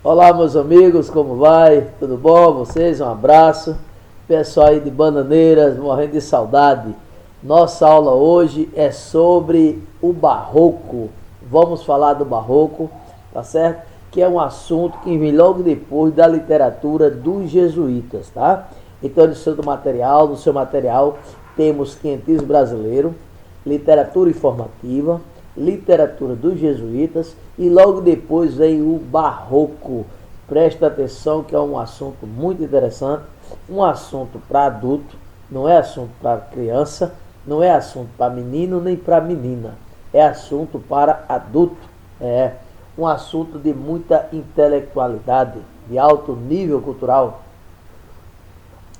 Olá, meus amigos, como vai? Tudo bom? Vocês? Um abraço. Pessoal aí de Bananeiras, morrendo de saudade. Nossa aula hoje é sobre o barroco. Vamos falar do barroco, tá certo? Que é um assunto que vem logo depois da literatura dos jesuítas, tá? Então, no seu material, temos quentismo brasileiro, literatura informativa, literatura dos jesuítas e logo depois vem o barroco. Presta atenção que é um assunto muito interessante, um assunto para adulto, não é assunto para criança, não é assunto para menino nem para menina, é assunto para adulto, é um assunto de muita intelectualidade, de alto nível cultural.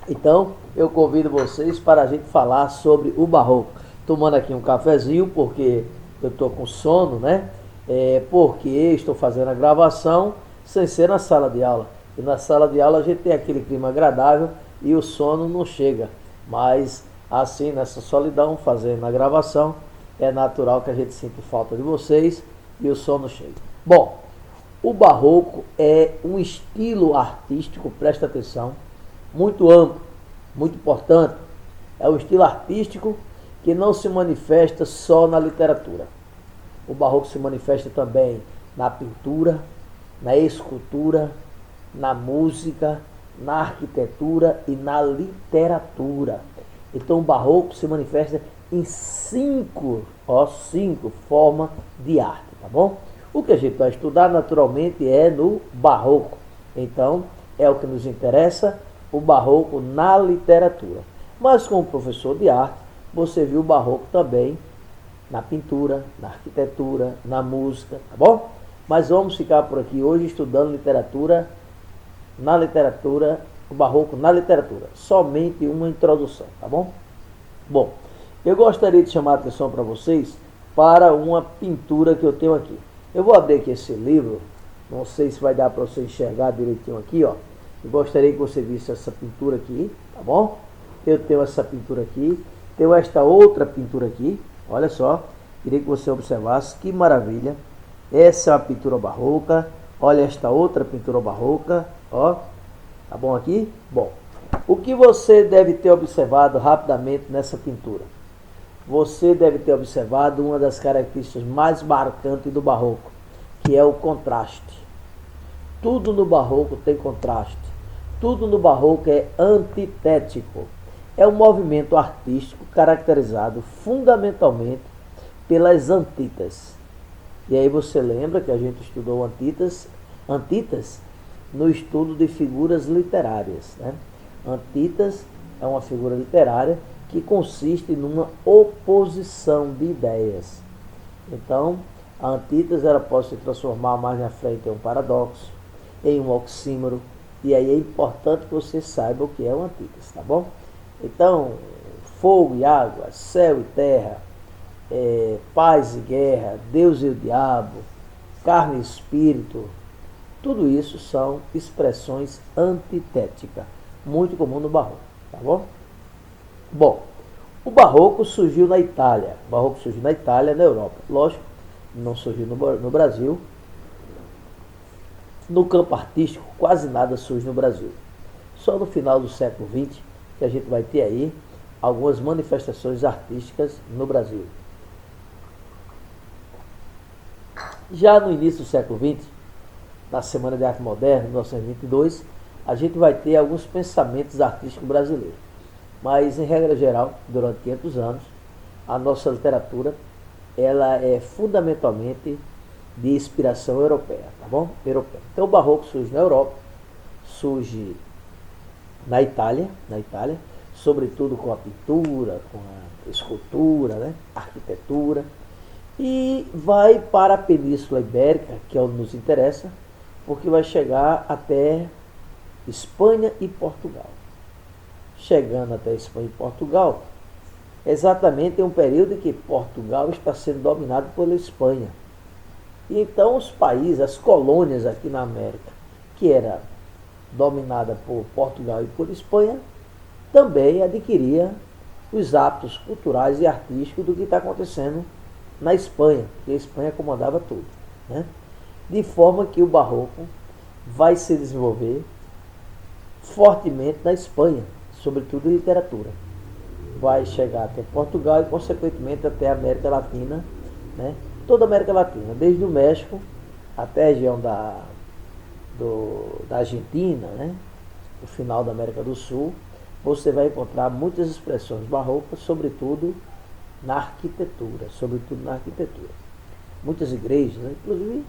Então, eu convido vocês para a gente falar sobre o barroco. Tomando aqui um cafezinho, porque eu estou com sono, né? Porque estou fazendo a gravação sem ser na sala de aula. E na sala de aula a gente tem aquele clima agradável e o sono não chega. Mas assim, nessa solidão, fazendo a gravação, é natural que a gente sinta falta de vocês e o sono chega. Bom, o barroco é um estilo artístico, presta atenção, muito amplo, muito importante. É um estilo artístico que não se manifesta só na literatura. O barroco se manifesta também na pintura, na escultura, na música, na arquitetura e na literatura. Então o barroco se manifesta em cinco formas de arte, tá bom? O que a gente vai estudar naturalmente é no barroco. Então é o que nos interessa, o barroco na literatura. Mas como professor de arte, você viu o barroco também na pintura, na arquitetura, na música, tá bom? Mas vamos ficar por aqui hoje estudando literatura, o barroco na literatura. Somente uma introdução, tá bom? Bom, eu gostaria de chamar a atenção para vocês para uma pintura que eu tenho aqui. Eu vou abrir aqui esse livro, não sei se vai dar para você enxergar direitinho aqui, ó. Eu gostaria que você visse essa pintura aqui, tá bom? Eu tenho essa pintura aqui. Tenho esta outra pintura aqui, olha só, queria que você observasse, que maravilha. Essa é uma pintura barroca, olha esta outra pintura barroca, ó, tá bom aqui? Bom, o que você deve ter observado rapidamente nessa pintura? Você deve ter observado uma das características mais marcantes do barroco, que é o contraste. Tudo no barroco tem contraste, tudo no barroco é antitético. É um movimento artístico caracterizado fundamentalmente pelas antíteses. E aí você lembra que a gente estudou antíteses no estudo de figuras literárias, né? Antíteses é uma figura literária que consiste numa oposição de ideias. Então, a antítese ela pode se transformar mais na frente em um paradoxo, em um oxímoro, e aí é importante que você saiba o que é uma antítese, tá bom? Então, fogo e água, céu e terra, paz e guerra, Deus e o diabo, carne e espírito, tudo isso são expressões antitéticas, muito comum no barroco, tá bom? Bom, o barroco surgiu na Itália, na Europa, lógico, não surgiu no Brasil. No campo artístico, quase nada surge no Brasil. Só no final do século XX que a gente vai ter aí algumas manifestações artísticas no Brasil. Já no início do século XX, na Semana de Arte Moderna, em 1922, a gente vai ter alguns pensamentos artísticos brasileiros. Mas, em regra geral, durante 500 anos, a nossa literatura ela é fundamentalmente de inspiração europeia, tá bom? Europeia. Então o barroco surge na Europa, surge na Itália, sobretudo com a pintura, com a escultura, né? Arquitetura, e vai para a Península Ibérica, que é onde nos interessa, porque vai chegar até Espanha e Portugal. Chegando até Espanha e Portugal, exatamente em um período em que Portugal está sendo dominado pela Espanha. E então os países, as colônias aqui na América, que era dominada por Portugal e por Espanha, também adquiria os hábitos culturais e artísticos do que está acontecendo na Espanha, porque a Espanha comandava tudo, né? De forma que o barroco vai se desenvolver fortemente na Espanha, sobretudo em literatura. Vai chegar até Portugal e, consequentemente, até a América Latina, né? Toda a América Latina, desde o México até a região da Argentina, né? O final da América do Sul, você vai encontrar muitas expressões barrocas, sobretudo na arquitetura, Muitas igrejas, né? Inclusive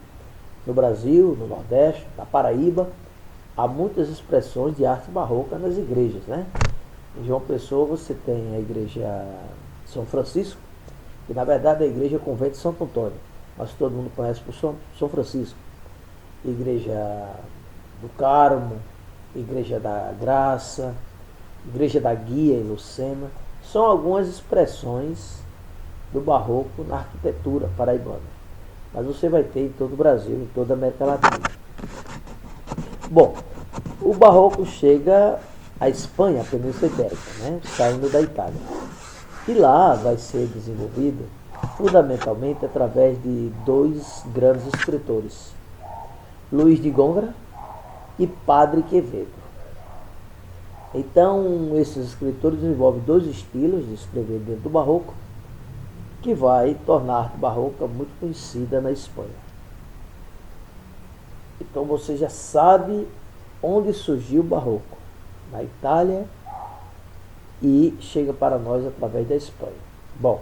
no Brasil, no Nordeste, na Paraíba, há muitas expressões de arte barroca nas igrejas, né? Em João Pessoa você tem a igreja São Francisco, que na verdade é a igreja Convento de Santo Antônio, mas todo mundo conhece por São Francisco. Igreja do Carmo, Igreja da Graça, Igreja da Guia em Lucena, são algumas expressões do barroco na arquitetura paraibana. Mas você vai ter em todo o Brasil, em toda a América Latina. Bom, o barroco chega à Espanha, a Península Ibérica, né? Saindo da Itália. E lá vai ser desenvolvido fundamentalmente através de dois grandes escritores, Luís de Góngora e Padre Quevedo. Então, esses escritores desenvolvem dois estilos de escrever dentro do barroco, que vai tornar a arte barroca muito conhecida na Espanha. Então você já sabe onde surgiu o barroco, na Itália, e chega para nós através da Espanha. Bom,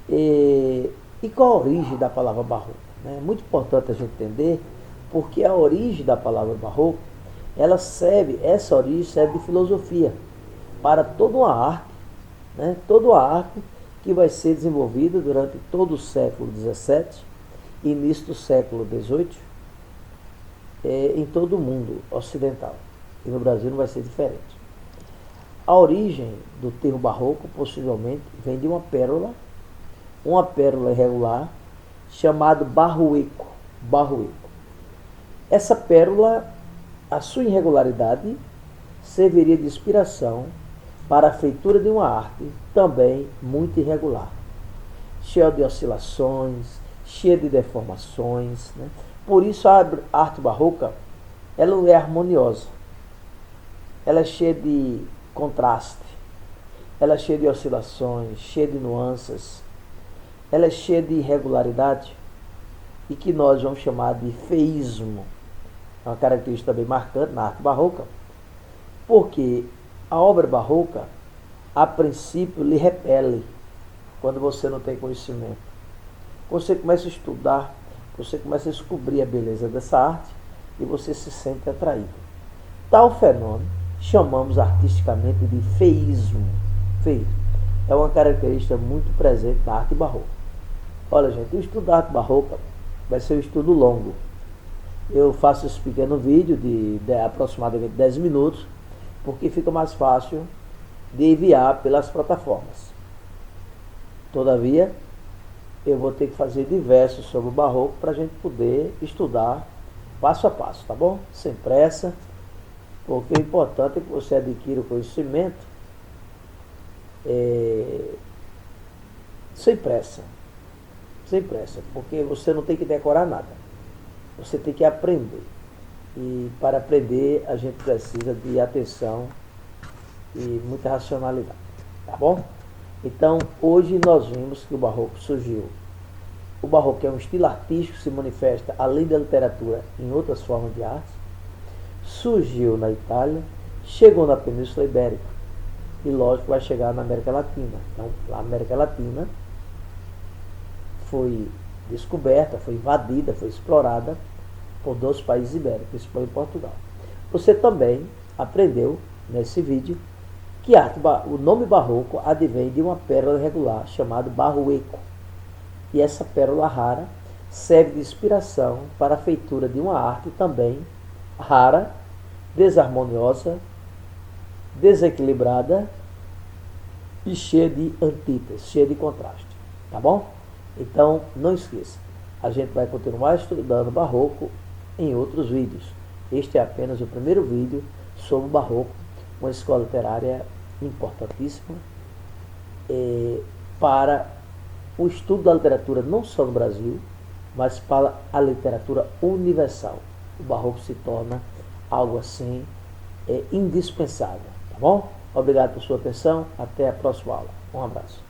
e qual a origem da palavra barroco? É muito importante a gente entender, porque a origem da palavra barroco, essa origem serve de filosofia para toda uma arte, né? Toda uma arte que vai ser desenvolvida durante todo o século XVII e início do século XVIII em todo o mundo ocidental. E no Brasil não vai ser diferente. A origem do termo barroco possivelmente vem de uma pérola irregular, chamada barroeco. Essa pérola, a sua irregularidade, serviria de inspiração para a feitura de uma arte também muito irregular, cheia de oscilações, cheia de deformações, né? Por isso a arte barroca, ela não é harmoniosa, ela é cheia de contraste, ela é cheia de oscilações, cheia de nuances, ela é cheia de irregularidade, e que nós vamos chamar de feísmo. É uma característica também marcante na arte barroca, porque a obra barroca, a princípio, lhe repele quando você não tem conhecimento. Você começa a estudar, você começa a descobrir a beleza dessa arte e você se sente atraído. Tal fenômeno chamamos artisticamente de feísmo. Feísmo é uma característica muito presente na arte barroca. Olha, gente, o estudo da arte barroca vai ser um estudo longo. Eu faço esse pequeno vídeo de aproximadamente 10 minutos, porque fica mais fácil de enviar pelas plataformas. Todavia, eu vou ter que fazer diversos sobre o barroco para a gente poder estudar passo a passo, tá bom? Sem pressa, porque o importante é que você adquira o conhecimento sem pressa, porque você não tem que decorar nada, você tem que aprender. E para aprender a gente precisa de atenção e muita racionalidade, tá bom? Então, hoje nós vimos que o barroco surgiu. O barroco é um estilo artístico que se manifesta, além da literatura, em outras formas de arte. Surgiu na Itália, chegou na Península Ibérica e, lógico, vai chegar na América Latina. Então, a América Latina foi descoberta, foi invadida, foi explorada por dois países ibéricos, Espanha e Portugal. Você também aprendeu nesse vídeo que o nome barroco advém de uma pérola irregular chamada barroeco. E essa pérola rara serve de inspiração para a feitura de uma arte também rara, desarmoniosa, desequilibrada e cheia de antíteses, cheia de contraste. Tá bom? Então, não esqueça, a gente vai continuar estudando barroco em outros vídeos. Este é apenas o primeiro vídeo sobre o barroco, uma escola literária importantíssima para o estudo da literatura não só no Brasil, mas para a literatura universal. o barroco se torna algo assim indispensável, tá bom? Obrigado por sua atenção, até a próxima aula. Um abraço.